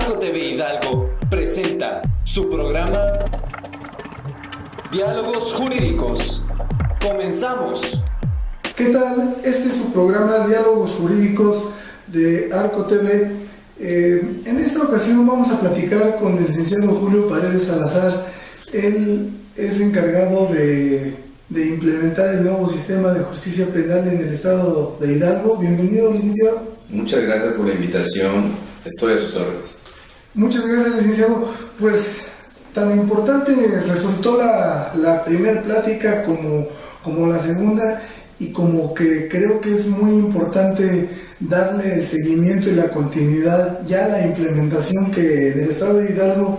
Arco TV Hidalgo presenta su programa Diálogos Jurídicos. Comenzamos. ¿Qué tal? Este es su programa Diálogos Jurídicos de Arco TV. En esta ocasión vamos a platicar con el licenciado Julio Paredes Salazar. Él es encargado de implementar el nuevo sistema de justicia penal en el estado de Hidalgo. Bienvenido, licenciado. Muchas gracias por la invitación. Estoy a sus órdenes. Muchas gracias, licenciado. Pues tan importante resultó la primera plática como la segunda, y como que creo que es muy importante darle el seguimiento y la continuidad ya a la implementación que en el estado de Hidalgo,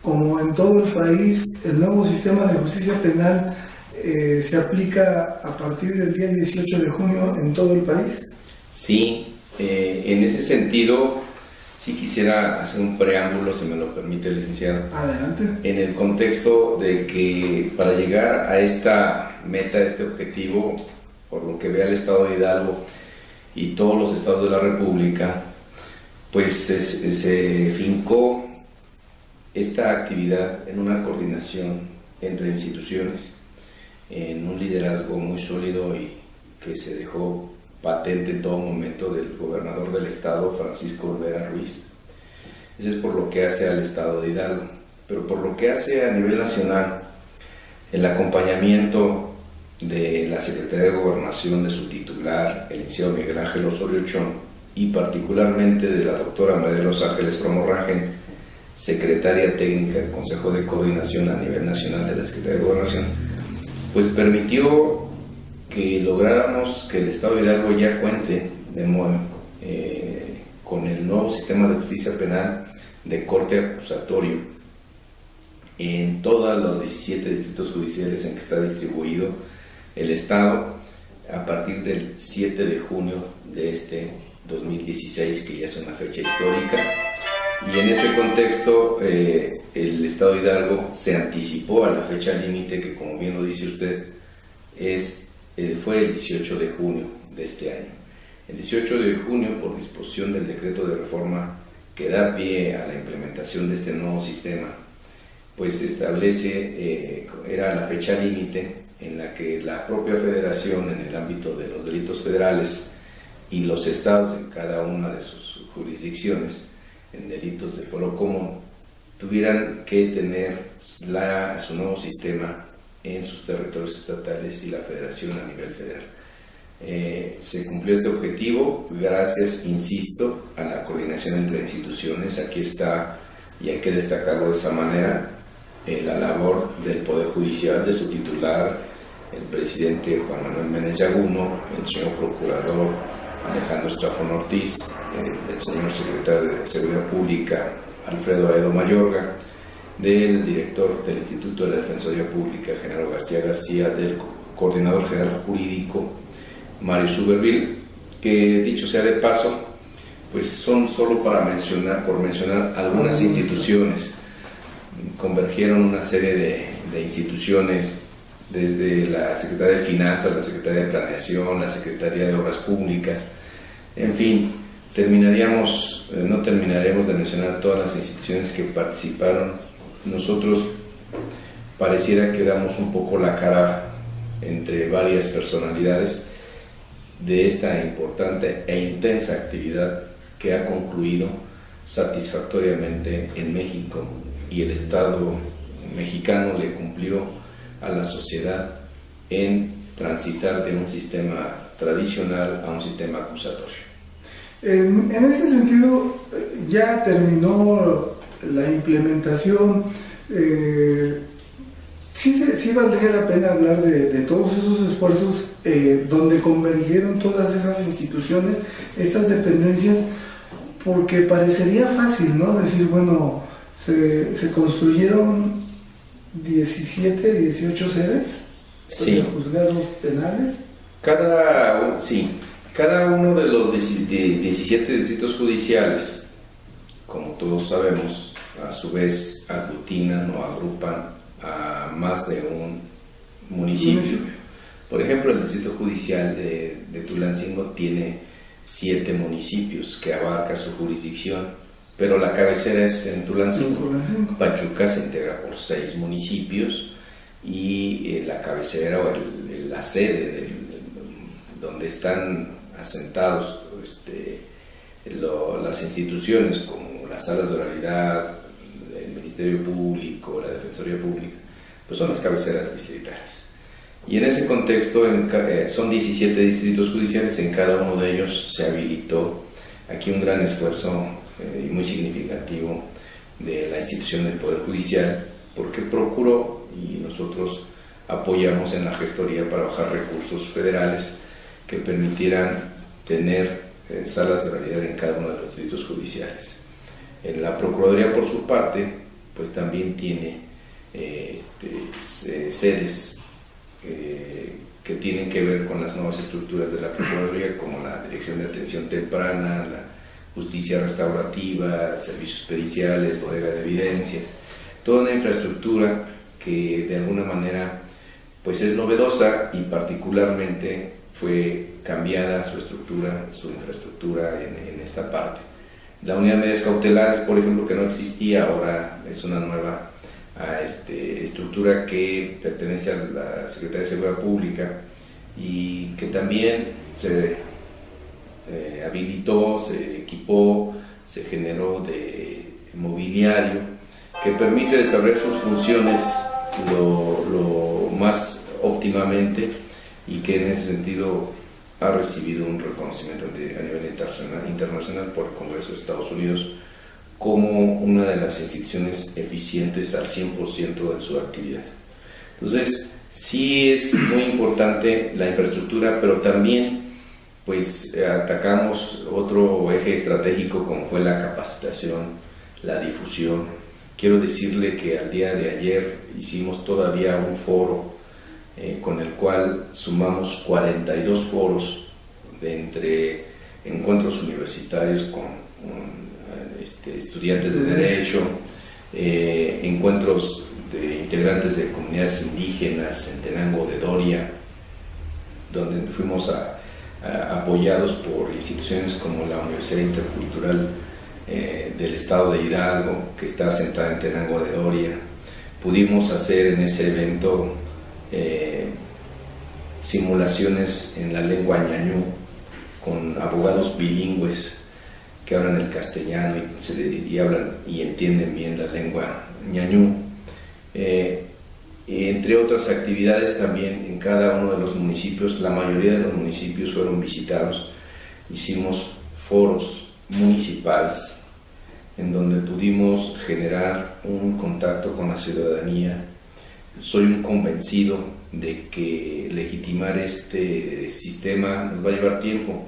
como en todo el país, el nuevo sistema de justicia penal se aplica a partir del día 18 de junio en todo el país. Sí, en ese sentido, sí quisiera hacer un preámbulo, si me lo permite, licenciado. Adelante. En el contexto de que para llegar a esta meta, a este objetivo, por lo que vea el estado de Hidalgo y todos los estados de la República, pues se fincó esta actividad en una coordinación entre instituciones, en un liderazgo muy sólido y que se dejó patente en todo momento del gobernador del estado, Francisco Olvera Ruiz. Eso es por lo que hace al estado de Hidalgo, pero por lo que hace a nivel nacional, el acompañamiento de la Secretaría de Gobernación, de su titular, el licenciado Miguel Ángel Osorio Chong, y particularmente de la doctora María de los Ángeles Fromorragen, secretaria técnica del Consejo de Coordinación a nivel nacional de la Secretaría de Gobernación, pues permitió que lográramos que el estado de Hidalgo ya cuente con el nuevo sistema de justicia penal de corte acusatorio en todos los 17 distritos judiciales en que está distribuido el estado a partir del 7 de junio de este 2016, que ya es una fecha histórica. Y en ese contexto el estado de Hidalgo se anticipó a la fecha límite, que como bien lo dice usted, fue el 18 de junio de este año. El 18 de junio, por disposición del decreto de reforma que da pie a la implementación de este nuevo sistema, pues establece, era la fecha límite en la que la propia federación, en el ámbito de los delitos federales, y los estados en cada una de sus jurisdicciones en delitos de foro común, tuvieran que tener su nuevo sistema en sus territorios estatales y la federación a nivel federal. Se cumplió este objetivo gracias, insisto, a la coordinación entre instituciones. Aquí está, y hay que destacarlo de esa manera, la labor del Poder Judicial, de su titular, el presidente Juan Manuel Méndez Yaguno, el señor procurador Alejandro Estrafón Ortiz, el señor secretario de Seguridad Pública Alfredo Aedo Mayorga, del director del Instituto de la Defensoría Pública Genaro García García, del coordinador general jurídico Mario Suberville, que dicho sea de paso, pues son solo por mencionar algunas instituciones. Convergieron una serie de instituciones, desde la Secretaría de Finanzas, la Secretaría de Planeación, la Secretaría de Obras Públicas, en fin, no terminaremos de mencionar todas las instituciones que participaron. Nosotros pareciera que damos un poco la cara entre varias personalidades de esta importante e intensa actividad que ha concluido satisfactoriamente en México, y el Estado mexicano le cumplió a la sociedad en transitar de un sistema tradicional a un sistema acusatorio. En ese sentido, ya terminó la implementación. Sí valdría la pena hablar de todos esos esfuerzos donde convergieron todas esas instituciones, estas dependencias, porque parecería fácil, ¿no? Decir, bueno, se construyeron 18 sedes, sí, de juzgados penales. Cada uno de los 17 distritos judiciales, como todos sabemos, a su vez aglutinan o agrupan a más de un municipio. Por ejemplo, el distrito judicial de Tulancingo tiene 7 municipios que abarca su jurisdicción. pero la cabecera es en Tulancingo. Tulancingo. Pachuca se integra por 6 municipios y la cabecera o la sede donde están asentados las instituciones como las salas de oralidad, el Ministerio Público, la Defensoría Pública, pues son las cabeceras distritales. Y en ese contexto son 17 distritos judiciales, en cada uno de ellos se habilitó aquí un gran esfuerzo y muy significativo de la institución del Poder Judicial, porque procuró y nosotros apoyamos en la gestoría para bajar recursos federales que permitieran tener salas de oralidad en cada uno de los distritos judiciales. En la Procuraduría, por su parte, pues también tiene sedes que tienen que ver con las nuevas estructuras de la Procuraduría, como la Dirección de Atención Temprana, la Justicia Restaurativa, Servicios Periciales, Bodega de Evidencias, toda una infraestructura que de alguna manera pues es novedosa y particularmente fue cambiada su estructura, su infraestructura en esta parte. La unidad de medidas cautelares, por ejemplo, que no existía, ahora es una nueva estructura que pertenece a la Secretaría de Seguridad Pública y que también se habilitó, se equipó, se generó de mobiliario que permite desarrollar sus funciones lo más óptimamente y que en ese sentido ha recibido un reconocimiento a nivel internacional por el Congreso de Estados Unidos como una de las instituciones eficientes al 100% de su actividad. Entonces, sí es muy importante la infraestructura, pero también pues atacamos otro eje estratégico como fue la capacitación, la difusión. Quiero decirle que al día de ayer hicimos todavía un foro con el cual sumamos 42 foros entre encuentros universitarios con estudiantes de Derecho, encuentros de integrantes de comunidades indígenas en Tenango de Doria, donde fuimos apoyados por instituciones como la Universidad Intercultural del Estado de Hidalgo, que está asentada en Tenango de Doria. Pudimos hacer en ese evento simulaciones en la lengua ñañú con abogados bilingües que hablan el castellano y hablan y entienden bien la lengua ñañú. Entre otras actividades también en cada uno de los municipios, la mayoría de los municipios fueron visitados. Hicimos foros municipales en donde pudimos generar un contacto con la ciudadanía. Soy un convencido de que legitimar este sistema nos va a llevar tiempo,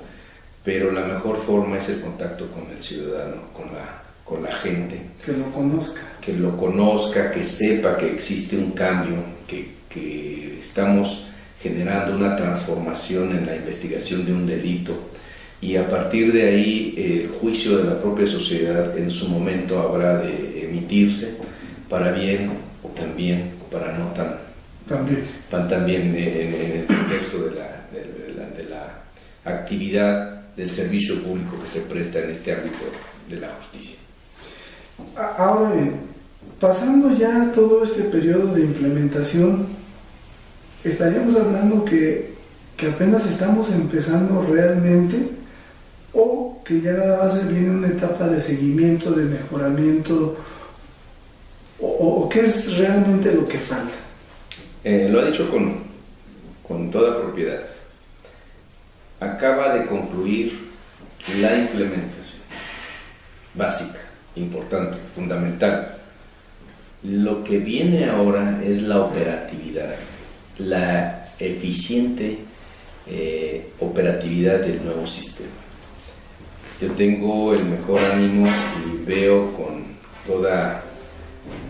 pero la mejor forma es el contacto con el ciudadano, con la gente. Que lo conozca. Que lo conozca, que sepa que existe un cambio, que estamos generando una transformación en la investigación de un delito, y a partir de ahí el juicio de la propia sociedad en su momento habrá de emitirse, para bien o también para no tan también en el contexto de la actividad del servicio público que se presta en este ámbito de la justicia. Ahora bien, pasando ya todo este periodo de implementación, estaríamos hablando que apenas estamos empezando realmente, o que ya nada más viene una etapa de seguimiento, de mejoramiento, o qué es realmente lo que falta. Lo ha dicho con toda propiedad. Acaba de concluir la implementación básica, importante, fundamental. Lo que viene ahora es la operatividad, la eficiente operatividad del nuevo sistema. Yo tengo el mejor ánimo y veo con toda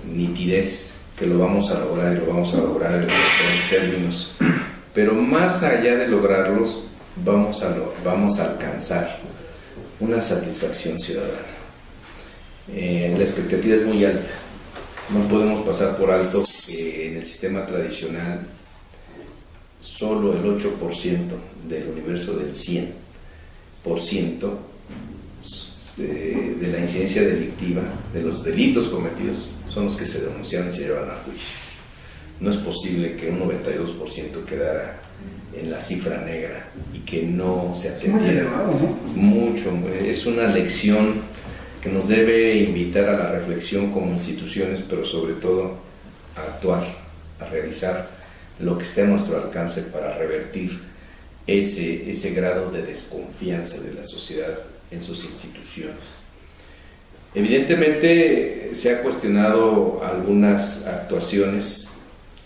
nitidez que lo vamos a lograr, y lo vamos a lograr en los mejores términos, pero más allá de lograrlos vamos a alcanzar una satisfacción ciudadana. La expectativa es muy alta. No podemos pasar por alto que en el sistema tradicional solo el 8% del universo del 100% de la incidencia delictiva, de los delitos cometidos, son los que se denunciaron y se llevan a juicio. No es posible que un 92% quedara en la cifra negra y que no se atendiera. Mucho, es una lección que nos debe invitar a la reflexión como instituciones, pero sobre todo a actuar, a realizar lo que esté a nuestro alcance para revertir ese grado de desconfianza de la sociedad en sus instituciones. Evidentemente se ha cuestionado algunas actuaciones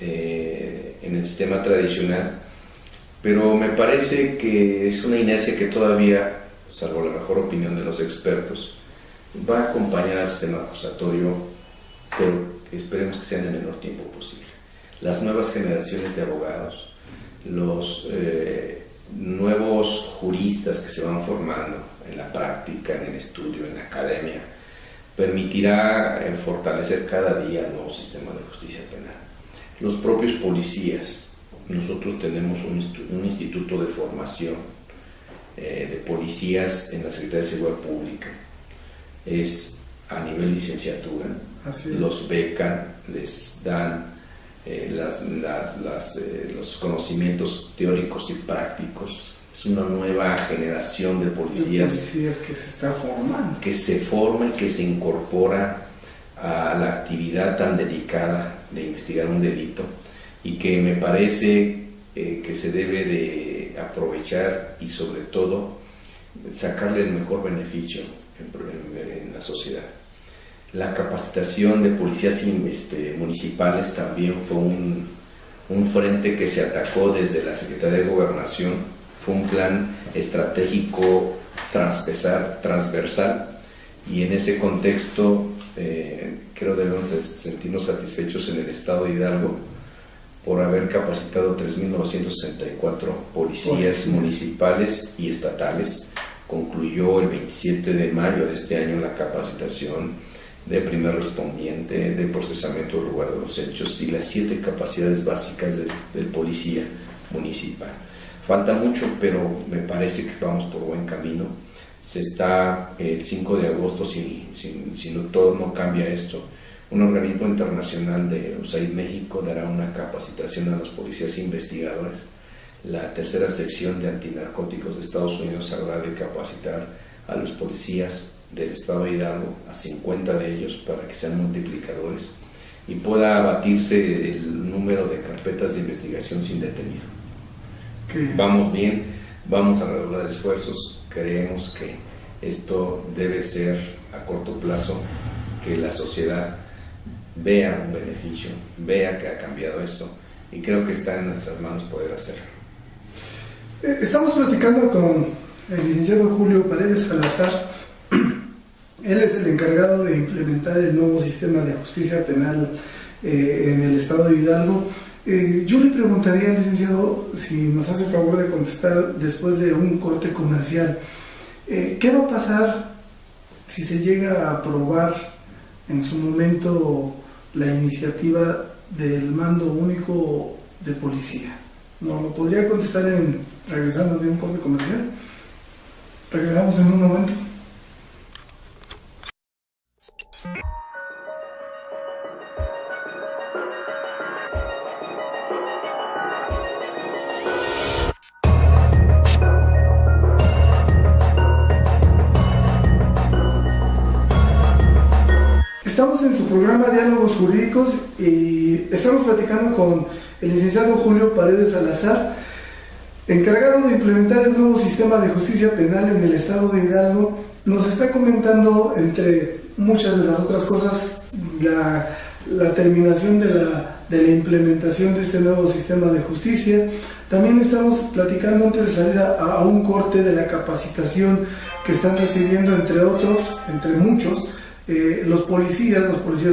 en el sistema tradicional, pero me parece que es una inercia que todavía, salvo la mejor opinión de los expertos, va a acompañar al sistema acusatorio, pero esperemos que sea en el menor tiempo posible. Las nuevas generaciones de abogados, los nuevos juristas que se van formando en la práctica, en el estudio, en la academia, permitirá fortalecer cada día el nuevo sistema de justicia penal. Los propios policías, nosotros tenemos un instituto de formación de policías en la Secretaría de Seguridad Pública, es a nivel licenciatura, los becan, les dan los conocimientos teóricos y prácticos. Es una nueva generación de policías que se está formando, que se forma y que se incorpora a la actividad tan delicada de investigar un delito, y que me parece que se debe de aprovechar y sobre todo sacarle el mejor beneficio en la sociedad. La capacitación de policías municipales también fue un frente que se atacó desde la Secretaría de Gobernación. Fue un plan estratégico transversal, y en ese contexto creo debemos sentirnos satisfechos en el estado de Hidalgo por haber capacitado 3.964 policías municipales y estatales. Concluyó el 27 de mayo de este año la capacitación de primer respondiente, de procesamiento del lugar de los hechos y las 7 capacidades básicas del policía municipal. Falta mucho, pero me parece que vamos por buen camino. Se está el 5 de agosto, si todo no cambia esto, un organismo internacional de USAID México dará una capacitación a los policías investigadores. La tercera sección de antinarcóticos de Estados Unidos habrá de capacitar a los policías del estado de Hidalgo, a 50 de ellos, para que sean multiplicadores y pueda abatirse el número de carpetas de investigación sin detenido. Vamos bien, vamos a redoblar esfuerzos. Creemos que esto debe ser a corto plazo, que la sociedad vea un beneficio, vea que ha cambiado esto, y creo que está en nuestras manos poder hacerlo. Estamos platicando con el licenciado Julio Paredes Salazar. Él es el encargado de implementar el nuevo sistema de justicia penal en el estado de Hidalgo. Yo le preguntaría al licenciado si nos hace favor de contestar después de un corte comercial. ¿Qué va a pasar si se llega a aprobar en su momento la iniciativa del mando único de policía? ¿No lo podría contestar regresando de un corte comercial? Regresamos en un momento. Estamos en su programa Diálogos Jurídicos y estamos platicando con el licenciado Julio Paredes Salazar, encargado de implementar el nuevo sistema de justicia penal en el estado de Hidalgo. Nos está comentando, entre muchas de las otras cosas, la terminación de la implementación de este nuevo sistema de justicia. También estamos platicando, antes de salir a un corte, de la capacitación que están recibiendo, entre muchos, los policías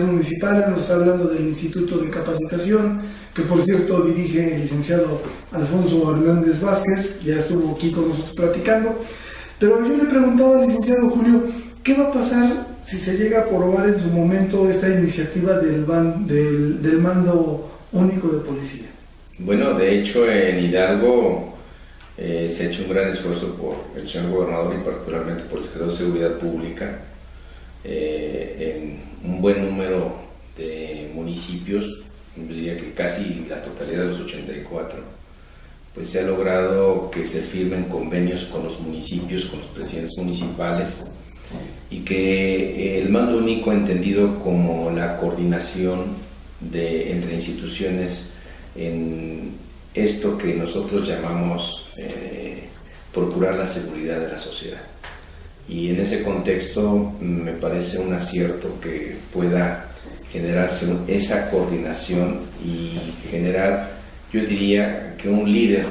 municipales. Nos está hablando del Instituto de Capacitación, que por cierto dirige el licenciado Alfonso Hernández Vázquez, ya estuvo aquí con nosotros platicando. Pero yo le preguntaba al licenciado Julio, ¿qué va a pasar si se llega a aprobar en su momento esta iniciativa del mando único de policía? Bueno, de hecho en Hidalgo Se ha hecho un gran esfuerzo por el señor gobernador y particularmente por el secretario de Seguridad Pública en un buen número de municipios, diría que casi la totalidad de los 84, pues se ha logrado que se firmen convenios con los municipios, con los presidentes municipales, y que el mando único entendido como la coordinación entre instituciones en esto que nosotros llamamos procurar la seguridad de la sociedad. Y en ese contexto me parece un acierto que pueda generarse esa coordinación y generar, yo diría, que un líder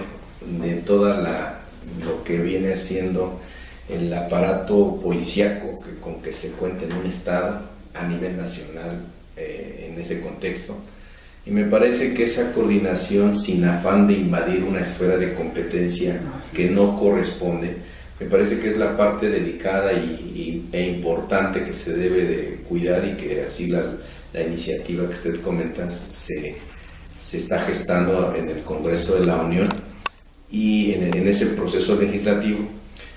de toda lo que viene siendo el aparato policíaco con que se cuenta en un estado a nivel nacional en ese contexto. Y me parece que esa coordinación, sin afán de invadir una esfera de competencia que no corresponde, me parece que es la parte delicada e importante que se debe de cuidar, y que así la iniciativa que usted comenta se está gestando en el Congreso de la Unión y en ese proceso legislativo.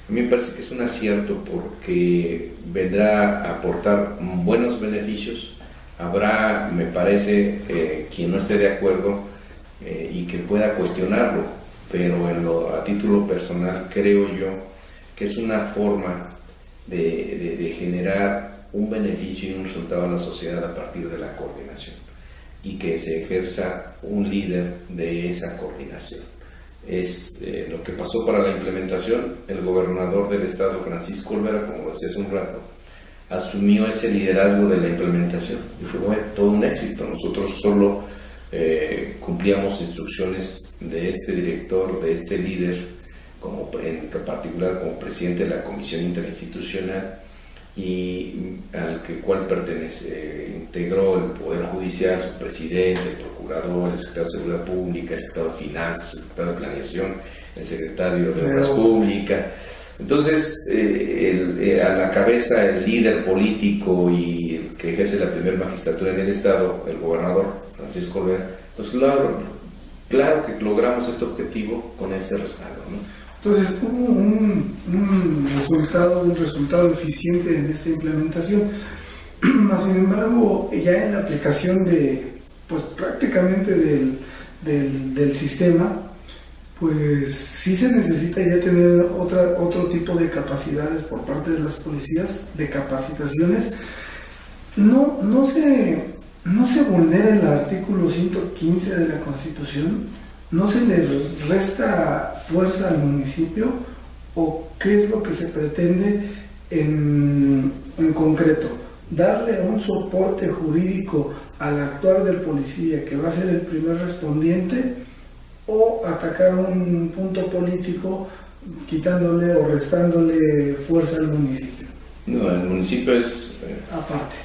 A mí me parece que es un acierto porque vendrá a aportar buenos beneficios. Habrá, me parece, quien no esté de acuerdo y que pueda cuestionarlo, pero a título personal creo yo que es una forma de generar un beneficio y un resultado a la sociedad a partir de la coordinación, y que se ejerza un líder de esa coordinación. Es lo que pasó para la implementación. El gobernador del estado, Francisco Olvera, como decía hace un rato, asumió ese liderazgo de la implementación y fue todo un éxito. Nosotros solo cumplíamos instrucciones de este director, de este líder, en particular como presidente de la Comisión Interinstitucional, y al cual integró el Poder Judicial, su presidente, el procurador, el secretario de Seguridad Pública, el secretario de Finanzas, el secretario de Planeación, el secretario de Obras Públicas. Entonces, a la cabeza, el líder político y el que ejerce la primera magistratura en el estado, el gobernador Francisco Olvera, pues claro que logramos este objetivo con ese respaldo, ¿no? Entonces hubo un resultado eficiente en esta implementación. Sin embargo, ya en la aplicación pues prácticamente del sistema, pues sí se necesita ya tener otro tipo de capacidades por parte de las policías, de capacitaciones. No se vulnera el artículo 115 de la Constitución. ¿No se le resta fuerza al municipio? ¿O qué es lo que se pretende en concreto? ¿Darle un soporte jurídico al actuar del policía, que va a ser el primer respondiente, o atacar un punto político quitándole o restándole fuerza al municipio? No, el municipio es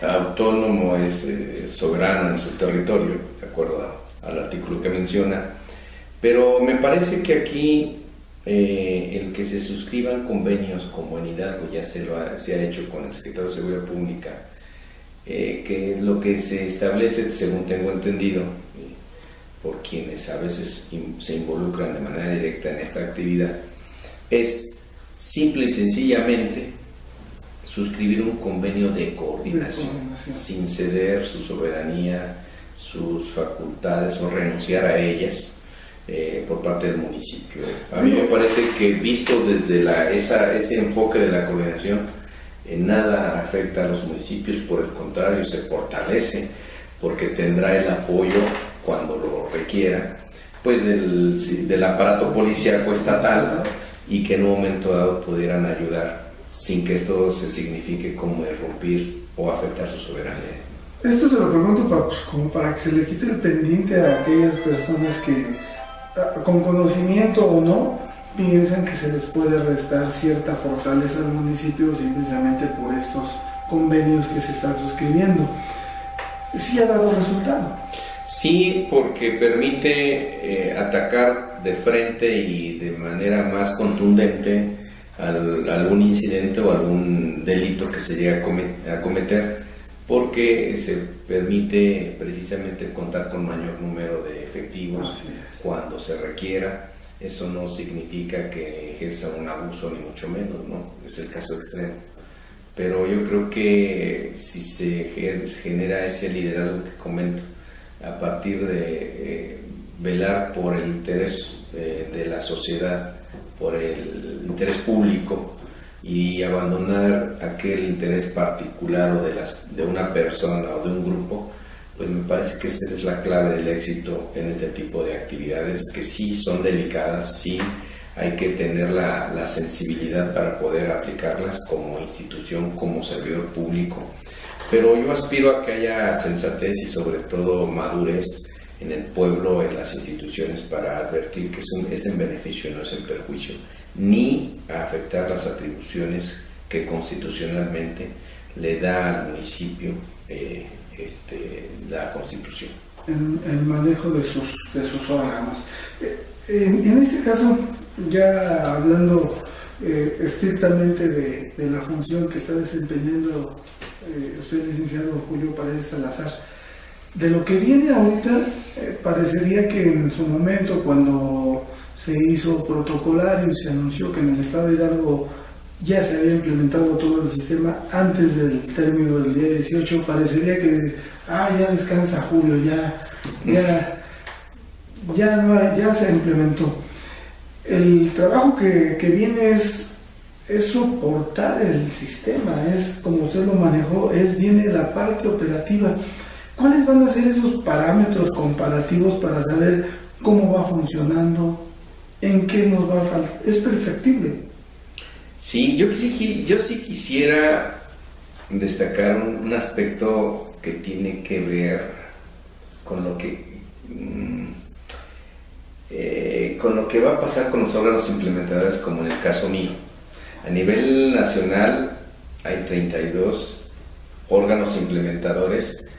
autónomo, es soberano en su territorio, de acuerdo al artículo que menciona. Pero me parece que aquí el que se suscriban convenios, como en Hidalgo ya se ha hecho con el secretario de Seguridad Pública, que lo que se establece, según tengo entendido, por quienes a veces se involucran de manera directa en esta actividad, es simple y sencillamente suscribir un convenio de coordinación, sin ceder su soberanía, sus facultades o renunciar a ellas. Por parte del municipio. A mí me parece que, visto desde ese enfoque de la coordinación, nada afecta a los municipios, por el contrario, se fortalece, porque tendrá el apoyo cuando lo requiera, pues del aparato policíaco estatal, y que en un momento dado pudieran ayudar sin que esto se signifique como irrumpir o afectar su soberanía. Esto se lo pregunto como para que se le quite el pendiente a aquellas personas que, con conocimiento o no, piensan que se les puede restar cierta fortaleza al municipio simplemente por estos convenios que se están suscribiendo. ¿Sí ha dado resultado? Sí, porque permite atacar de frente y de manera más contundente algún incidente o algún delito que se llegue a cometer, porque se permite precisamente contar con mayor número de efectivos cuando se requiera, eso no significa que ejerza un abuso, ni mucho menos, ¿no? Es el caso extremo. Pero yo creo que si se genera ese liderazgo que comento, a partir de velar por el interés de la sociedad, por el interés público, y abandonar aquel interés particular o de una persona o de un grupo, pues me parece que esa es la clave del éxito en este tipo de actividades, que sí son delicadas, sí hay que tener la sensibilidad para poder aplicarlas como institución, como servidor público. Pero yo aspiro a que haya sensatez y sobre todo madurez en el pueblo, en las instituciones, para advertir que es en beneficio y no es en perjuicio, ni a afectar las atribuciones que constitucionalmente le da al municipio la Constitución. El manejo de sus órganos. En este caso, ya hablando estrictamente de la función que está desempeñando usted, licenciado Julio Paredes Salazar, de lo que viene ahorita, parecería que en su momento, cuando se hizo protocolario y se anunció que en el estado de Hidalgo ya se había implementado todo el sistema antes del término del día 18, parecería que ya descansa Julio, ya se implementó. El trabajo que viene es soportar el sistema, es como usted lo manejó, viene la parte operativa. ¿Cuáles van a ser esos parámetros comparativos para saber cómo va funcionando, en qué nos va a faltar? ¿Es perfectible? Sí, yo sí quisiera destacar un aspecto que tiene que ver con lo que va a pasar con los órganos implementadores, como en el caso mío. A nivel nacional hay 32 órganos implementadores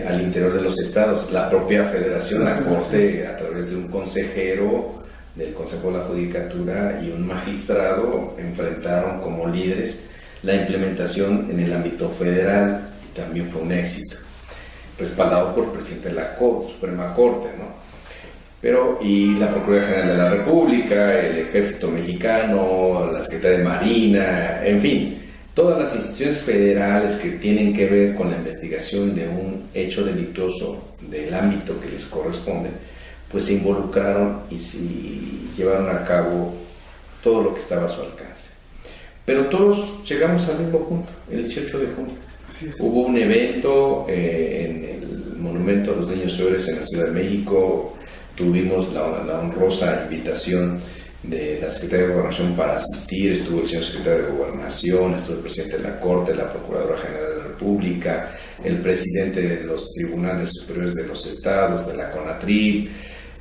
al interior de los estados. La propia federación, la Corte, a través de un consejero del Consejo de la Judicatura y un magistrado, enfrentaron como líderes la implementación en el ámbito federal, y también fue un éxito, respaldado por el presidente de la Suprema Corte, ¿no? Y la Procuraduría General de la República, el Ejército Mexicano, la Secretaría de Marina, en fin, todas las instituciones federales que tienen que ver con la investigación de un hecho delictuoso del ámbito que les corresponde, pues se involucraron y llevaron a cabo todo lo que estaba a su alcance. Pero todos llegamos al mismo punto, el 18 de junio. Hubo un evento en el Monumento a los Niños Héroes en la Ciudad de México. Tuvimos la honrosa invitación de la Secretaría de Gobernación para asistir. Estuvo el señor Secretario de Gobernación, estuvo el presidente de la Corte, la Procuradora General de la República, el presidente de los Tribunales Superiores de los Estados, de la CONATRIP,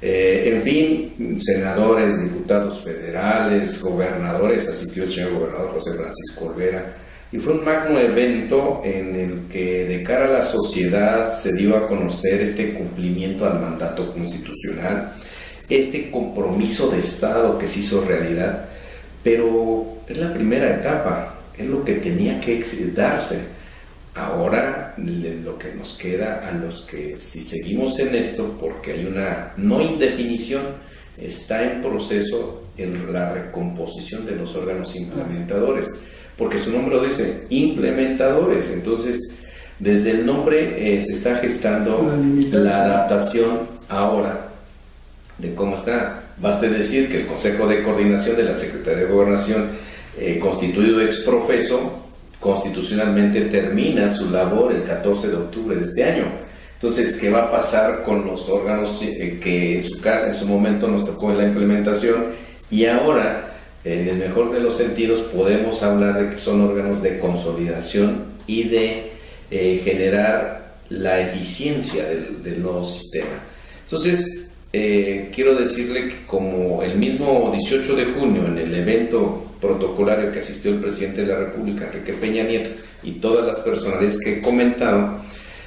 en fin, senadores, diputados federales, gobernadores. Asistió el señor gobernador José Francisco Olvera, y fue un magno evento en el que de cara a la sociedad se dio a conocer este cumplimiento al mandato constitucional, este compromiso de Estado que se hizo realidad. Pero es la primera etapa, es lo que tenía que darse. Ahora lo que nos queda a los que, si seguimos en esto, porque hay una no indefinición, está en proceso la recomposición de los órganos implementadores, porque su nombre lo dice, implementadores. Entonces, desde el nombre se está gestando la adaptación ahora de cómo está. Baste decir que el Consejo de Coordinación de la Secretaría de Gobernación, constituido ex profeso, constitucionalmente termina su labor el 14 de octubre de este año. Entonces, ¿qué va a pasar con los órganos que en su momento nos tocó en la implementación? Y ahora, en el mejor de los sentidos, podemos hablar de que son órganos de consolidación y de generar la eficiencia del nuevo sistema. Entonces, quiero decirle que como el mismo 18 de junio, en el evento protocolario que asistió el presidente de la República, Enrique Peña Nieto, y todas las personalidades que he comentado,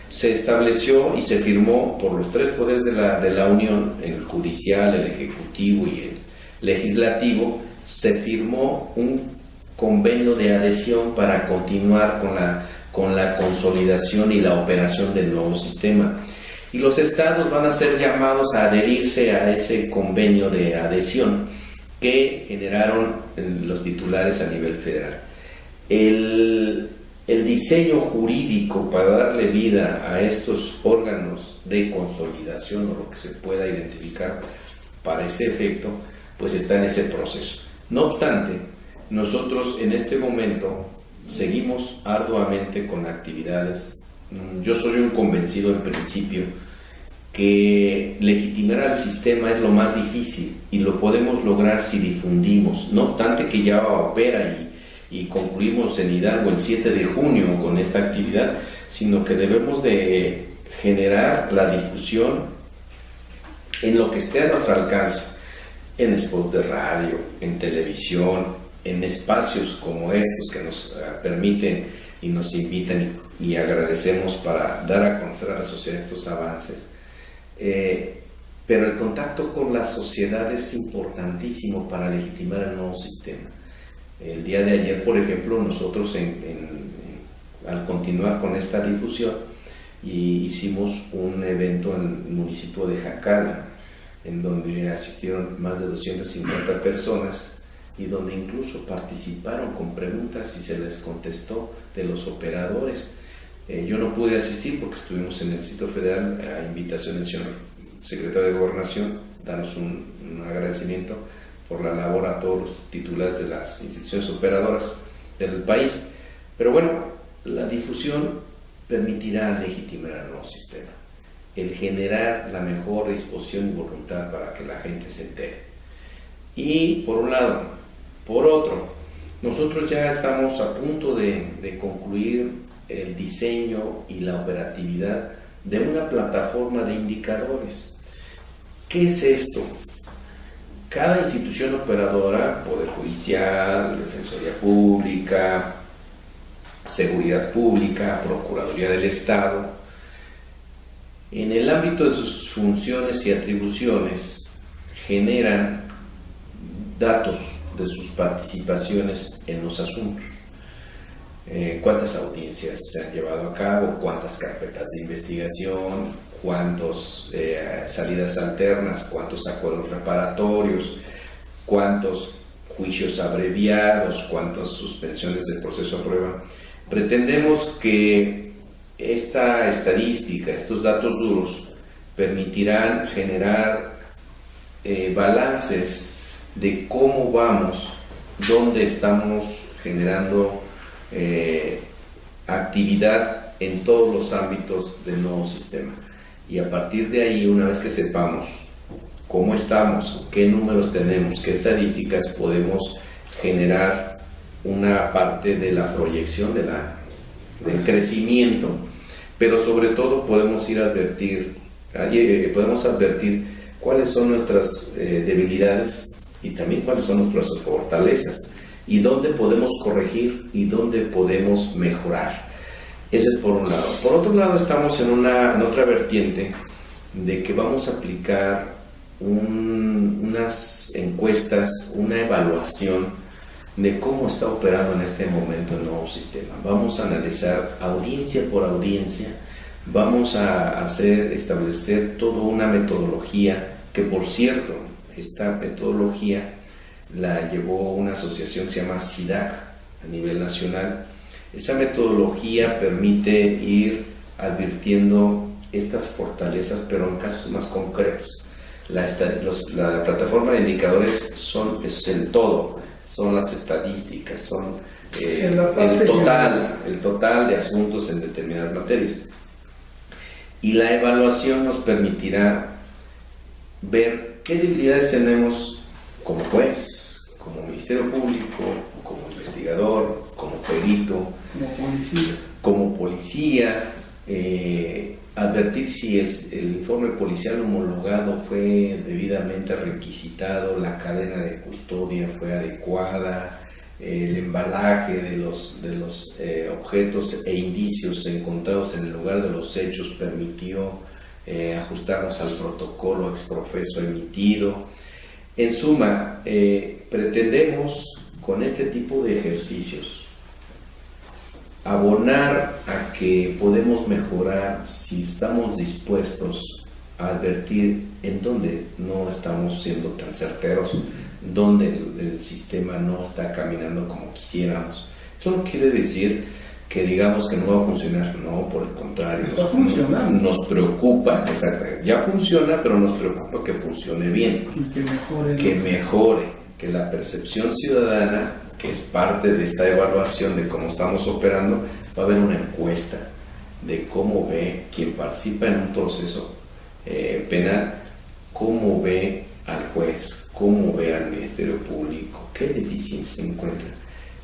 se estableció y se firmó por los tres poderes de la Unión, el judicial, el ejecutivo y el legislativo, se firmó un convenio de adhesión para continuar con la consolidación y la operación del nuevo sistema. y los estados van a ser llamados a adherirse a ese convenio de adhesión que generaron los titulares a nivel federal. El diseño jurídico para darle vida a estos órganos de consolidación, o lo que se pueda identificar para ese efecto, pues está en ese proceso. No obstante, nosotros en este momento seguimos arduamente con actividades. Yo soy un convencido en principio que legitimar al sistema es lo más difícil y lo podemos lograr si difundimos. No obstante que ya opera y concluimos en Hidalgo el 7 de junio con esta actividad, sino que debemos de generar la difusión en lo que esté a nuestro alcance, en spots de radio, en televisión, en espacios como estos que nos permiten y nos invitan y agradecemos para dar a conocer a la sociedad estos avances. Pero el contacto con la sociedad es importantísimo para legitimar el nuevo sistema. El día de ayer, por ejemplo, nosotros al continuar con esta difusión hicimos un evento en el municipio de Jacala, en donde asistieron más de 250 personas y donde incluso participaron con preguntas y se les contestó de los operadores. Yo no pude asistir porque estuvimos en el Distrito Federal a invitación del señor secretario de Gobernación, darnos un agradecimiento por la labor a todos los titulares de las instituciones operadoras del país. Pero bueno, la difusión permitirá legitimar el nuevo sistema, el generar la mejor disposición y voluntad para que la gente se entere. Y por un lado, por otro, nosotros ya estamos a punto de concluir el diseño y la operatividad de una plataforma de indicadores. ¿Qué es esto? Cada institución operadora, Poder Judicial, Defensoría Pública, Seguridad Pública, Procuraduría del Estado, en el ámbito de sus funciones y atribuciones, generan datos de sus participaciones en los asuntos. Cuántas audiencias se han llevado a cabo, cuántas carpetas de investigación, cuántas salidas alternas, cuántos acuerdos reparatorios, cuántos juicios abreviados, cuántas suspensiones del proceso a prueba. Pretendemos que esta estadística, estos datos duros, permitirán generar balances de cómo vamos, dónde estamos generando actividad en todos los ámbitos del nuevo sistema. Y a partir de ahí, una vez que sepamos cómo estamos, qué números tenemos, qué estadísticas, podemos generar una parte de la proyección del crecimiento, pero sobre todo podemos advertir cuáles son nuestras debilidades y también cuáles son nuestras fortalezas y dónde podemos corregir y dónde podemos mejorar. Ese es por un lado. Por otro lado, estamos en otra vertiente de que vamos a aplicar unas encuestas, una evaluación de cómo está operando en este momento el nuevo sistema. Vamos a analizar audiencia por audiencia, vamos a establecer toda una metodología que, por cierto, esta metodología la llevó una asociación que se llama SIDAC a nivel nacional. Esa metodología permite ir advirtiendo estas fortalezas, pero en casos más concretos. La plataforma de indicadores es el todo, son las estadísticas, son el total de asuntos en determinadas materias. Y la evaluación nos permitirá ver qué debilidades tenemos como juez, como Ministerio Público, como investigador, como perito, como policía, advertir si el informe policial homologado fue debidamente requisitado, la cadena de custodia fue adecuada, el embalaje de los objetos e indicios encontrados en el lugar de los hechos permitió ajustarnos al protocolo exprofeso emitido. En suma, pretendemos con este tipo de ejercicios abonar a que podemos mejorar si estamos dispuestos a advertir en dónde no estamos siendo tan certeros, dónde el sistema no está caminando como quisiéramos. Esto no quiere decir que digamos que no va a funcionar, no, por el contrario, está funcionando. Nos preocupa, exacto, ya funciona, pero nos preocupa que funcione bien, y que mejore, que la percepción ciudadana, que es parte de esta evaluación de cómo estamos operando, va a haber una encuesta de cómo ve quien participa en un proceso penal, cómo ve al juez, cómo ve al Ministerio Público, qué deficiencias se encuentra.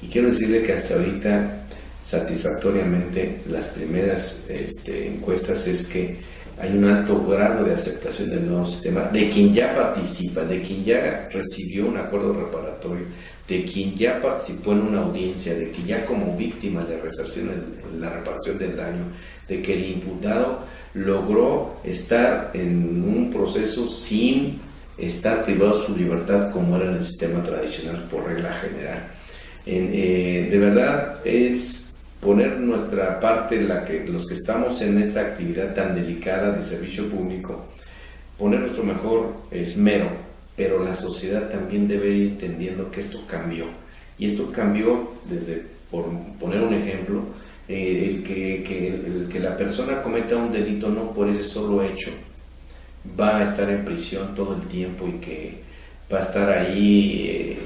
Y quiero decirle que hasta ahorita, satisfactoriamente, las primeras encuestas es que hay un alto grado de aceptación del nuevo sistema, de quien ya participa, de quien ya recibió un acuerdo reparatorio, de quien ya participó en una audiencia, de que ya como víctima le resarcieron la reparación del daño, de que el imputado logró estar en un proceso sin estar privado de su libertad como era en el sistema tradicional por regla general. De verdad es poner nuestra parte, los que estamos en esta actividad tan delicada de servicio público, poner nuestro mejor esmero, pero la sociedad también debe ir entendiendo que esto cambió. Y esto cambió desde, por poner un ejemplo, el que la persona cometa un delito no por ese solo hecho va a estar en prisión todo el tiempo y que va a estar ahí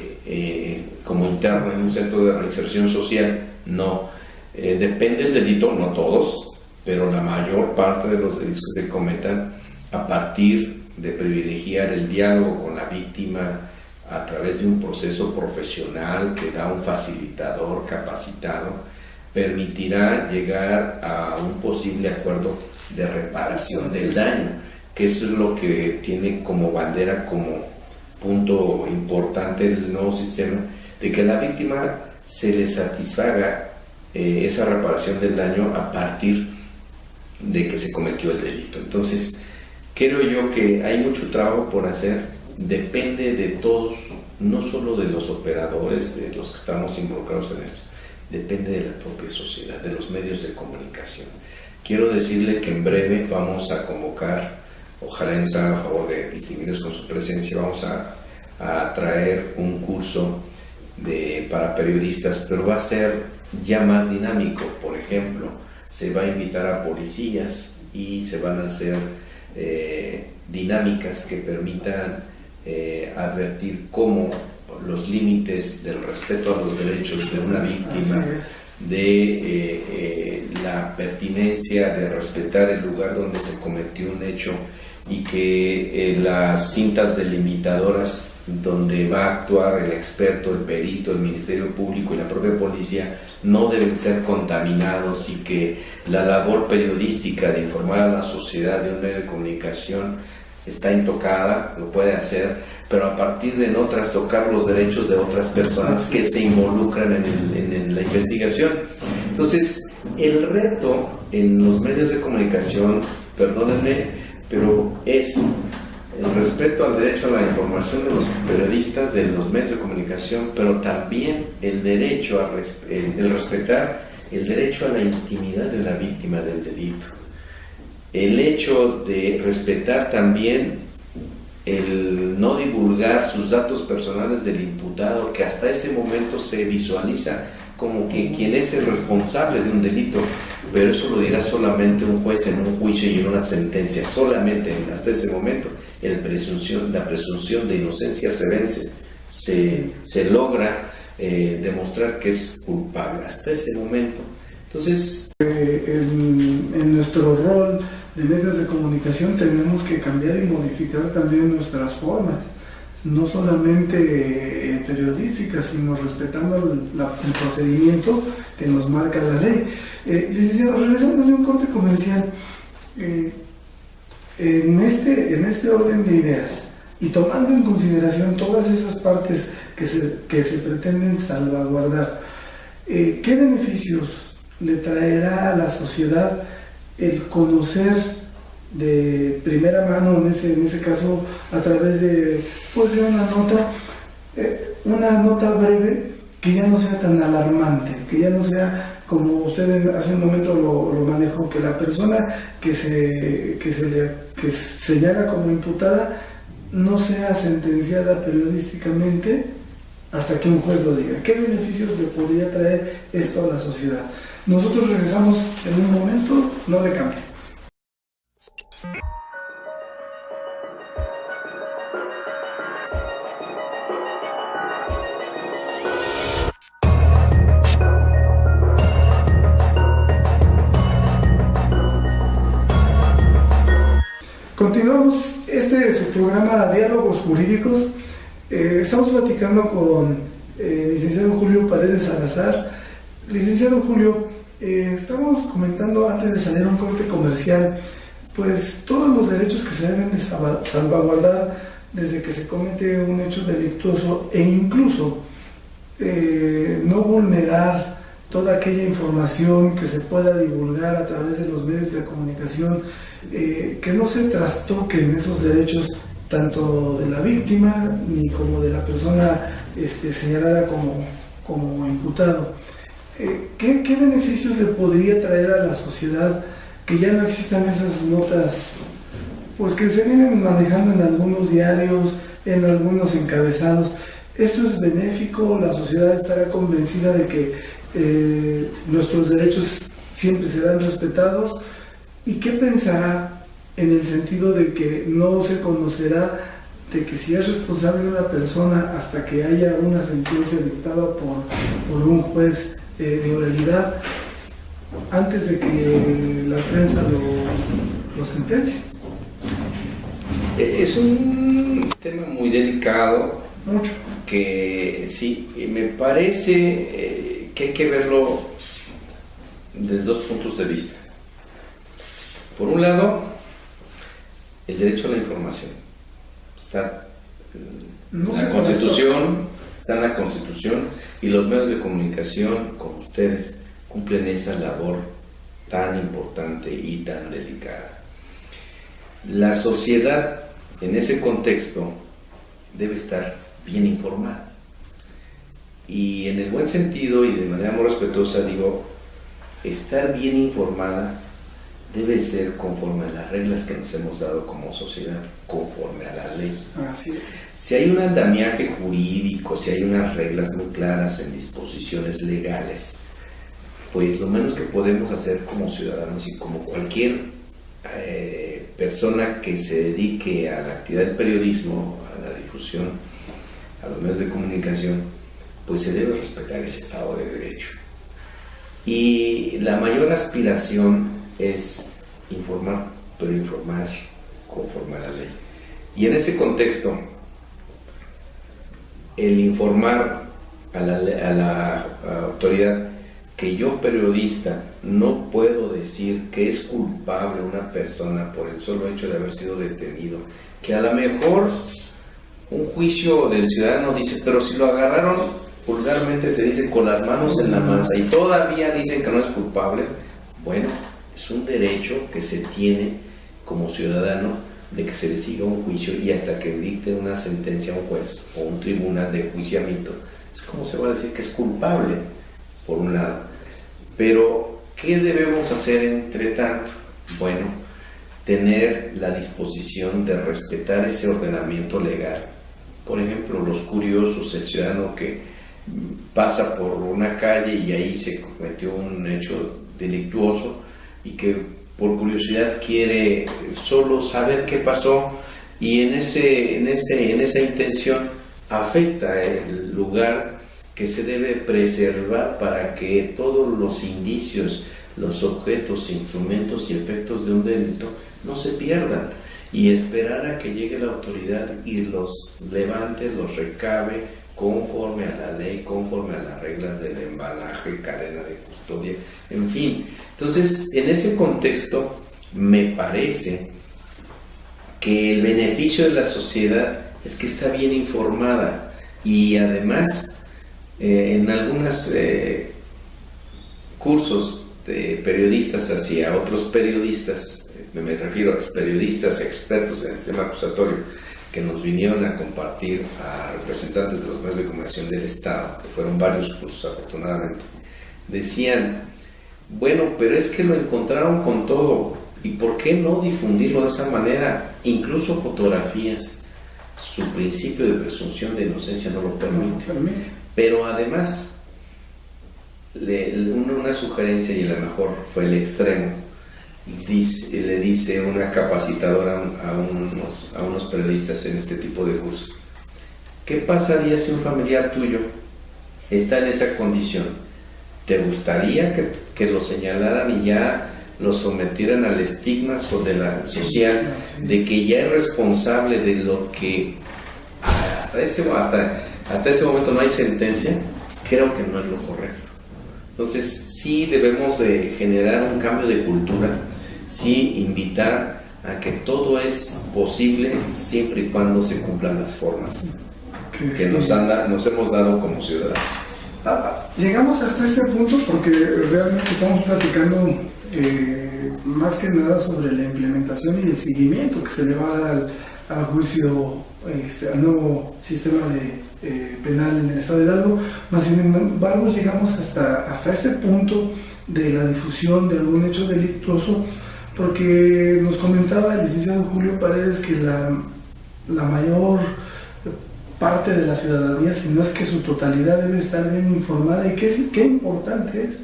como interno en un centro de reinserción social. No, depende del delito, no todos, pero la mayor parte de los delitos que se cometan a partir de privilegiar el diálogo con la víctima a través de un proceso profesional que da un facilitador capacitado, permitirá llegar a un posible acuerdo de reparación del daño, que eso es lo que tiene como bandera, como punto importante el nuevo sistema, de que a la víctima se le satisfaga esa reparación del daño a partir de que se cometió el delito. Entonces, creo yo que hay mucho trabajo por hacer, depende de todos, no solo de los operadores, de los que estamos involucrados en esto, depende de la propia sociedad, de los medios de comunicación. Quiero decirle que en breve vamos a convocar, ojalá nos haga favor de distinguirnos con su presencia, vamos a traer un curso para periodistas, pero va a ser ya más dinámico. Por ejemplo, se va a invitar a policías y se van a hacer dinámicas que permitan advertir cómo los límites del respeto a los derechos de una víctima, de la pertinencia de respetar el lugar donde se cometió un hecho, y que las cintas delimitadoras donde va a actuar el experto, el perito, el Ministerio Público y la propia policía no deben ser contaminados, y que la labor periodística de informar a la sociedad de un medio de comunicación está intocada, lo puede hacer, pero a partir de no trastocar los derechos de otras personas que se involucran en la investigación. Entonces, el reto en los medios de comunicación, perdónenme, pero es el respeto al derecho a la información de los periodistas, de los medios de comunicación, pero también el derecho el respetar el derecho a la intimidad de la víctima del delito. El hecho de respetar también el no divulgar sus datos personales del imputado, que hasta ese momento se visualiza como que quien es el responsable de un delito, pero eso lo dirá solamente un juez en un juicio y en una sentencia. Solamente hasta ese momento la presunción de inocencia se vence, se logra demostrar que es culpable hasta ese momento. Entonces, en nuestro rol de medios de comunicación tenemos que cambiar y modificar también nuestras formas, no solamente periodísticas, sino respetando el procedimiento que nos marca la ley. Licenciado, regresándole un corte comercial, en este orden de ideas y tomando en consideración todas esas partes que se pretenden salvaguardar, ¿qué beneficios le traerá a la sociedad el conocer de primera mano, en ese caso a través de una nota breve, que ya no sea tan alarmante, que ya no sea como usted hace un momento lo manejó, que la persona que se señala como imputada no sea sentenciada periodísticamente hasta que un juez lo diga. ¿Qué beneficios le podría traer esto a la sociedad? Nosotros regresamos en un momento, no le cambie. Continuamos, este es su programa Diálogos Jurídicos. Estamos platicando con el licenciado Julio Paredes Salazar. Licenciado Julio, estamos comentando antes de salir a un corte comercial, pues todos los derechos que se deben de salvaguardar desde que se comete un hecho delictuoso e incluso no vulnerar toda aquella información que se pueda divulgar a través de los medios de comunicación, que no se trastoquen esos derechos tanto de la víctima ni como de la persona señalada como imputado. ¿Qué beneficios le podría traer a la sociedad que ya no existan esas notas, pues que se vienen manejando en algunos diarios, en algunos encabezados? ¿Esto es benéfico? ¿La sociedad estará convencida de que nuestros derechos siempre serán respetados? ¿Y qué pensará en el sentido de que no se conocerá de que si es responsable una persona hasta que haya una sentencia dictada por un juez de oralidad antes de que la prensa lo sentencie? Es un tema muy delicado. Mucho. Que sí, me parece que hay que verlo desde dos puntos de vista. Por un lado, el derecho a la información está en la Constitución, y los medios de comunicación, como ustedes, cumplen esa labor tan importante y tan delicada. La sociedad, en ese contexto, debe estar bien informada. Y en el buen sentido y de manera muy respetuosa digo, estar bien informada debe ser conforme a las reglas que nos hemos dado como sociedad, conforme a la ley. Así es. Si hay un andamiaje jurídico, si hay unas reglas muy claras en disposiciones legales, pues lo menos que podemos hacer como ciudadanos y como cualquier persona que se dedique a la actividad del periodismo, a la difusión, a los medios de comunicación, pues se debe respetar ese Estado de Derecho. Y la mayor aspiración es informar, pero informar conforme a la ley. Y en ese contexto, el informar a la autoridad que yo, periodista, no puedo decir que es culpable una persona por el solo hecho de haber sido detenido, que a lo mejor un juicio del ciudadano dice, pero si lo agarraron, vulgarmente se dice, con las manos en la masa y todavía dicen que no es culpable. Bueno, es un derecho que se tiene como ciudadano de que se le siga un juicio y hasta que dicte una sentencia a un juez o un tribunal de enjuiciamiento. Es como se va a decir que es culpable, por un lado. Pero, ¿qué debemos hacer entre tanto? Bueno, tener la disposición de respetar ese ordenamiento legal. Por ejemplo, los curiosos, el ciudadano que pasa por una calle y ahí se cometió un hecho delictuoso y que por curiosidad quiere solo saber qué pasó y en esa intención afecta el lugar que se debe preservar para que todos los indicios, los objetos, instrumentos y efectos de un delito no se pierdan, y esperar a que llegue la autoridad y los levante, los recabe conforme a la ley, conforme a las reglas del embalaje, cadena de custodia, en fin. Entonces, en ese contexto, me parece que el beneficio de la sociedad es que está bien informada y además en algunos cursos de periodistas hacia otros periodistas, me refiero a periodistas expertos en el sistema acusatorio, que nos vinieron a compartir a representantes de los medios de comunicación del Estado, que fueron varios cursos afortunadamente, decían, bueno, pero es que lo encontraron con todo, ¿y por qué no difundirlo de esa manera? Incluso fotografías, su principio de presunción de inocencia no lo permite. Pero además, una sugerencia, y a lo mejor fue el extremo, le dice una capacitadora a unos periodistas en este tipo de cursos: ¿qué pasaría si un familiar tuyo está en esa condición? ¿Te gustaría que lo señalaran y ya lo sometieran al estigma social de que ya es responsable de lo que hasta ese momento no hay sentencia? Creo que no es lo correcto. Entonces sí debemos de generar un cambio de cultura, sí invitar a que todo es posible siempre y cuando se cumplan las formas que nos hemos dado como ciudadanos. Llegamos hasta este punto porque realmente estamos platicando más que nada sobre la implementación y el seguimiento que se le va a dar al juicio, al nuevo sistema penal en el estado de Hidalgo. Mas sin embargo llegamos hasta este punto de la difusión de algún hecho delictuoso, porque nos comentaba el licenciado Julio Paredes que la mayor parte de la ciudadanía, si no es que su totalidad, debe estar bien informada, y qué importante es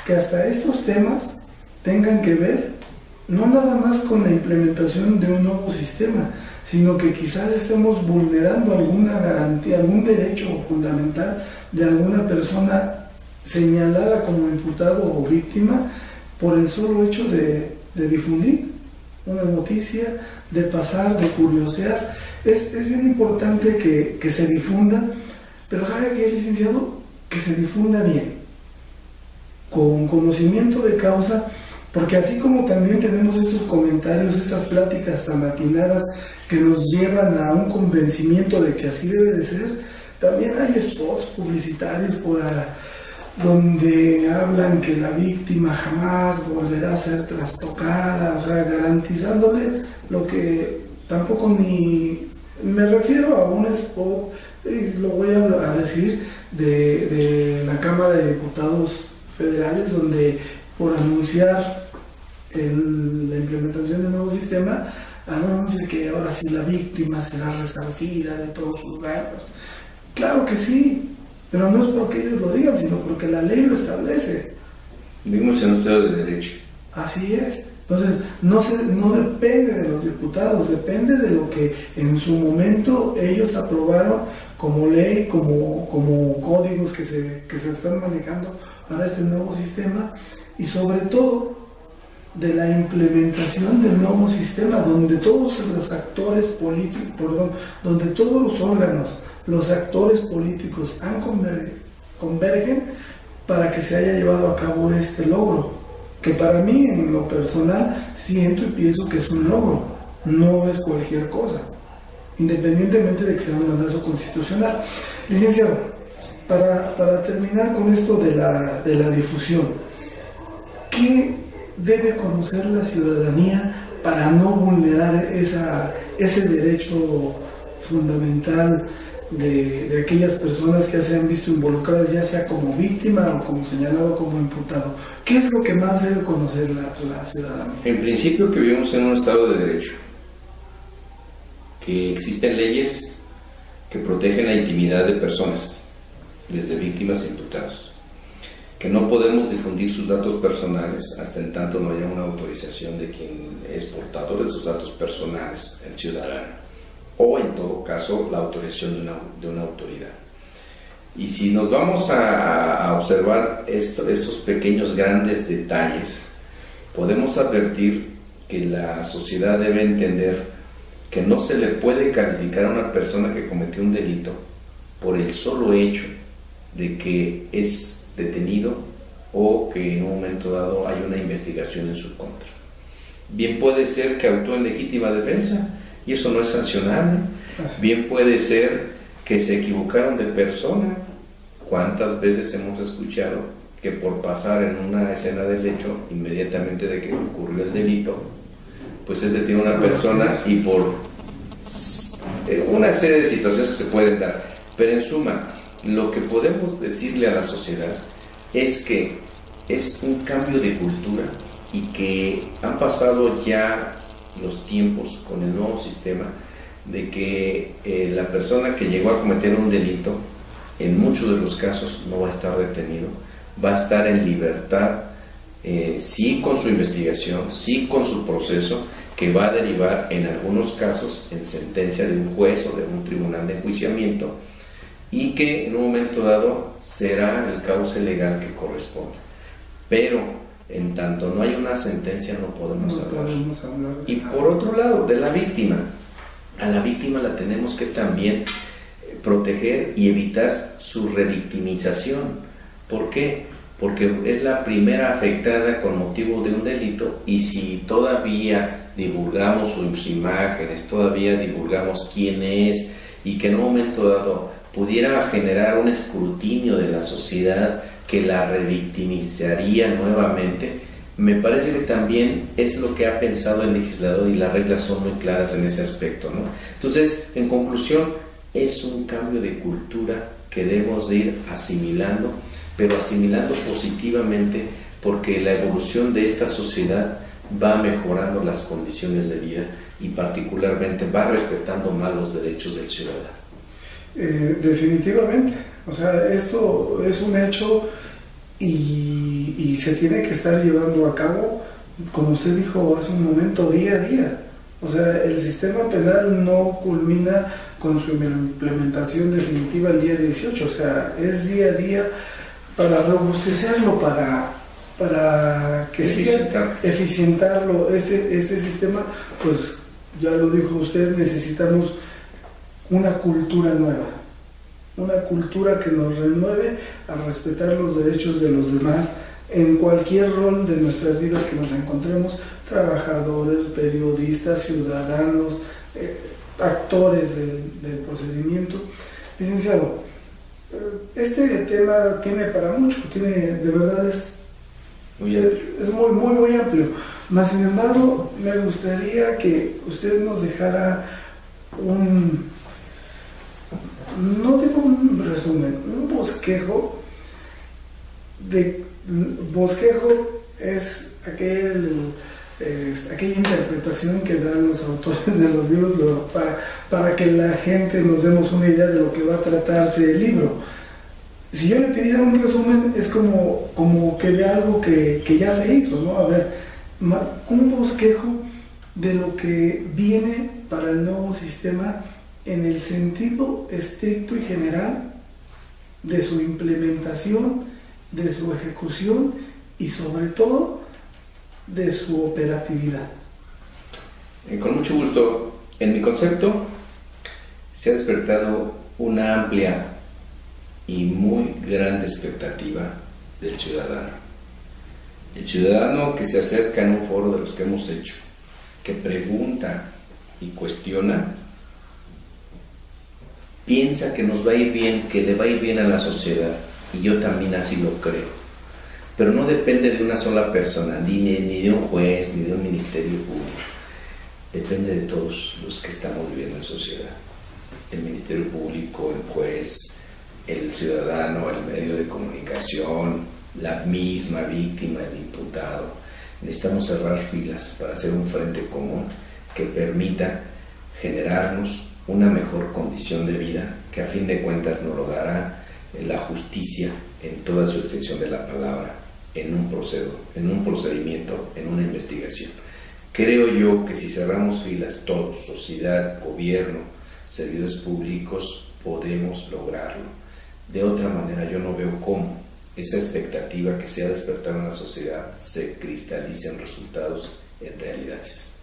que hasta estos temas tengan que ver no nada más con la implementación de un nuevo sistema, sino que quizás estemos vulnerando alguna garantía, algún derecho fundamental de alguna persona señalada como imputado o víctima por el solo hecho de difundir una noticia, de pasar, de curiosear. Es bien importante que se difunda, pero ¿sabe qué, licenciado? Que se difunda bien, con conocimiento de causa, porque así como también tenemos estos comentarios, estas pláticas tan atinadas que nos llevan a un convencimiento de que así debe de ser, también hay spots publicitarios por ahí donde hablan que la víctima jamás volverá a ser trastocada, o sea, garantizándole lo que tampoco ni... Me refiero a un spot, lo voy a decir, de la Cámara de Diputados Federales, donde por anunciar la implementación del nuevo sistema, anuncia que ahora sí la víctima será resarcida de todos sus daños. Claro que sí, pero no es porque ellos lo digan, sino porque la ley lo establece. Vivimos en un estado de derecho. Así es. Entonces, no depende de los diputados, depende de lo que en su momento ellos aprobaron como ley, como códigos que se están manejando para este nuevo sistema, y sobre todo de la implementación del nuevo sistema, donde todos los actores políticos, donde todos los órganos, los actores políticos convergen para que se haya llevado a cabo este logro, que para mí, en lo personal, siento y pienso que es un logro, no es cualquier cosa, independientemente de que sea un mandato constitucional. Licenciado, para terminar con esto de la difusión, ¿qué debe conocer la ciudadanía para no vulnerar ese derecho fundamental de aquellas personas que se han visto involucradas, ya sea como víctima o como señalado como imputado? ¿Qué es lo que más debe conocer la ciudadanía? En principio, que vivimos en un estado de derecho, que existen leyes que protegen la intimidad de personas, desde víctimas a imputados, que no podemos difundir sus datos personales hasta en tanto no haya una autorización de quien es portador de sus datos personales, el ciudadano, o en todo caso la autorización de una autoridad. Y si nos vamos a observar estos pequeños grandes detalles, podemos advertir que la sociedad debe entender que no se le puede calificar a una persona que cometió un delito por el solo hecho de que es detenido o que en un momento dado hay una investigación en su contra. Bien puede ser que actuó en legítima defensa y eso no es sancionable. Bien puede ser que se equivocaron de persona. ¿Cuántas veces hemos escuchado que por pasar en una escena del hecho, inmediatamente de que ocurrió el delito, pues es detenida una persona y por una serie de situaciones que se pueden dar. Pero en suma, lo que podemos decirle a la sociedad es que es un cambio de cultura y que han pasado ya los tiempos con el nuevo sistema de que la persona que llegó a cometer un delito, en muchos de los casos no va a estar detenido, va a estar en libertad, sí con su investigación, sí con su proceso, que va a derivar en algunos casos en sentencia de un juez o de un tribunal de enjuiciamiento, y que en un momento dado será el cauce legal que corresponda. Pero en tanto no hay una sentencia no podemos hablar. Y por otro lado, de la víctima, a la víctima la tenemos que también proteger y evitar su revictimización. ¿Por qué? Porque es la primera afectada con motivo de un delito, y si todavía divulgamos sus imágenes, todavía divulgamos quién es, y que en un momento dado pudiera generar un escrutinio de la sociedad que la revictimizaría nuevamente, me parece que también es lo que ha pensado el legislador, y las reglas son muy claras en ese aspecto, ¿no? Entonces, en conclusión, es un cambio de cultura que debemos de ir asimilando, pero asimilando positivamente, porque la evolución de esta sociedad va mejorando las condiciones de vida y particularmente va respetando más los derechos del ciudadano. Definitivamente, o sea, esto es un hecho y se tiene que estar llevando a cabo, como usted dijo hace un momento, día a día. O sea, el sistema penal no culmina con su implementación definitiva el día 18, o sea, es día a día para robustecerlo, para que siga eficientarlo. Este sistema, pues ya lo dijo usted, necesitamos una cultura nueva, una cultura que nos renueve a respetar los derechos de los demás en cualquier rol de nuestras vidas que nos encontremos, trabajadores, periodistas, ciudadanos, actores del procedimiento. Licenciado, este tema tiene para mucho, de verdad es muy amplio. Mas, sin embargo, me gustaría que usted nos dejara no digo un resumen, un bosquejo. Bosquejo es aquella interpretación que dan los autores de los libros para que la gente nos demos una idea de lo que va a tratarse el libro. Si yo le pidiera un resumen, es como que de algo que ya se hizo, ¿no? A ver, un bosquejo de lo que viene para el nuevo sistema en el sentido estricto y general de su implementación, de su ejecución y sobre todo de su operatividad. Con mucho gusto. En mi concepto se ha despertado una amplia y muy grande expectativa del ciudadano. El ciudadano que se acerca en un foro de los que hemos hecho, que pregunta y cuestiona, piensa que nos va a ir bien, que le va a ir bien a la sociedad, y yo también así lo creo. Pero no depende de una sola persona, ni de un juez, ni de un ministerio público. Depende de todos los que estamos viviendo en sociedad. El ministerio público, el juez, el ciudadano, el medio de comunicación, la misma víctima, el imputado. Necesitamos cerrar filas para hacer un frente común que permita generarnos una mejor condición de vida, que a fin de cuentas nos lo dará la justicia en toda su extensión de la palabra, en un procedimiento, en una investigación. Creo yo que si cerramos filas todos, sociedad, gobierno, servidores públicos, podemos lograrlo. De otra manera, yo no veo cómo esa expectativa que se ha despertado en la sociedad se cristaliza en resultados, en realidades.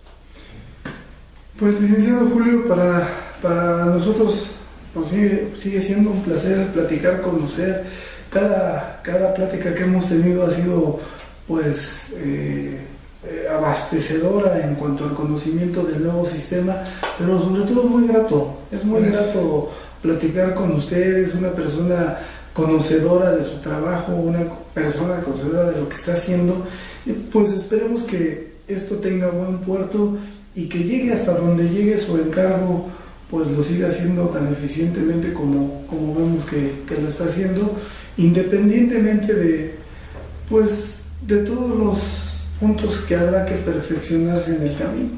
Pues, licenciado Julio, para nosotros pues, sigue siendo un placer platicar con usted. Cada plática que hemos tenido ha sido pues abastecedora en cuanto al conocimiento del nuevo sistema, pero sobre todo muy grato. Es muy grato platicar con usted. Es una persona conocedora de su trabajo, una persona conocedora de lo que está haciendo. Y pues esperemos que esto tenga buen puerto y que llegue hasta donde llegue su encargo, pues lo siga haciendo tan eficientemente como vemos que lo está haciendo, independientemente de todos los puntos que habrá que perfeccionarse en el camino.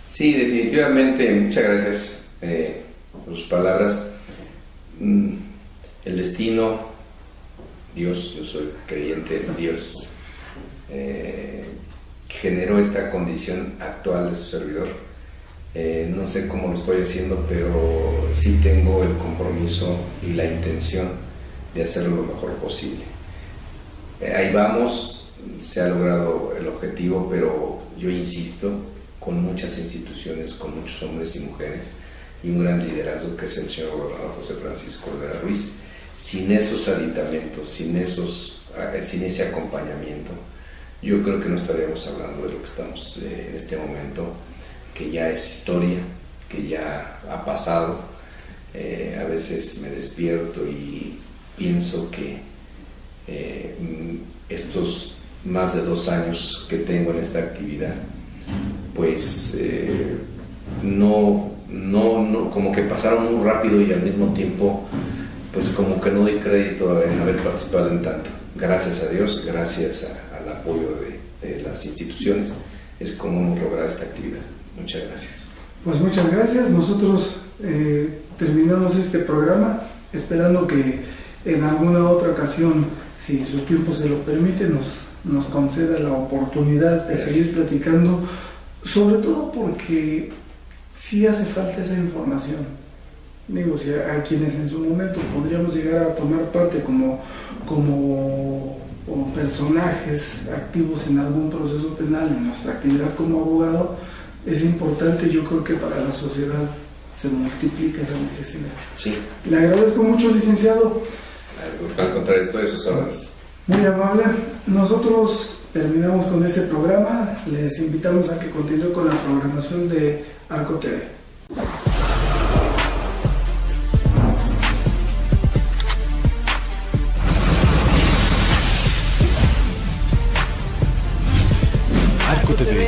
Sí, definitivamente, muchas gracias por sus palabras. El destino, Dios, yo soy creyente, Dios generó esta condición actual de su servidor. No sé cómo lo estoy haciendo, pero sí tengo el compromiso y la intención de hacerlo lo mejor posible. Ahí vamos, se ha logrado el objetivo, pero yo insisto, con muchas instituciones, con muchos hombres y mujeres, y un gran liderazgo que es el señor gobernador José Francisco Olvera Ruiz. Sin esos aditamentos, sin ese acompañamiento, yo creo que no estaríamos hablando de lo que estamos en este momento, que ya es historia, que ya ha pasado. A veces me despierto y pienso que estos más de 2 años que tengo en esta actividad, pues no, como que pasaron muy rápido, y al mismo tiempo pues como que no doy crédito en haber participado en tanto. Gracias a Dios, gracias al apoyo de las instituciones, es como hemos logrado esta actividad. Muchas gracias. Pues muchas gracias. Nosotros terminamos este programa esperando que en alguna otra ocasión, si su tiempo se lo permite, nos conceda la oportunidad de seguir platicando, sobre todo porque sí hace falta esa información. Digo, si a quienes en su momento podríamos llegar a tomar parte como personajes activos en algún proceso penal en nuestra actividad como abogado, es importante, yo creo que para la sociedad se multiplica esa necesidad. Sí. Le agradezco mucho, licenciado. Al contrario, estoy a sus órdenes. Muy amable. Nosotros terminamos con este programa. Les invitamos a que continúen con la programación de Arco TV. Arco TV.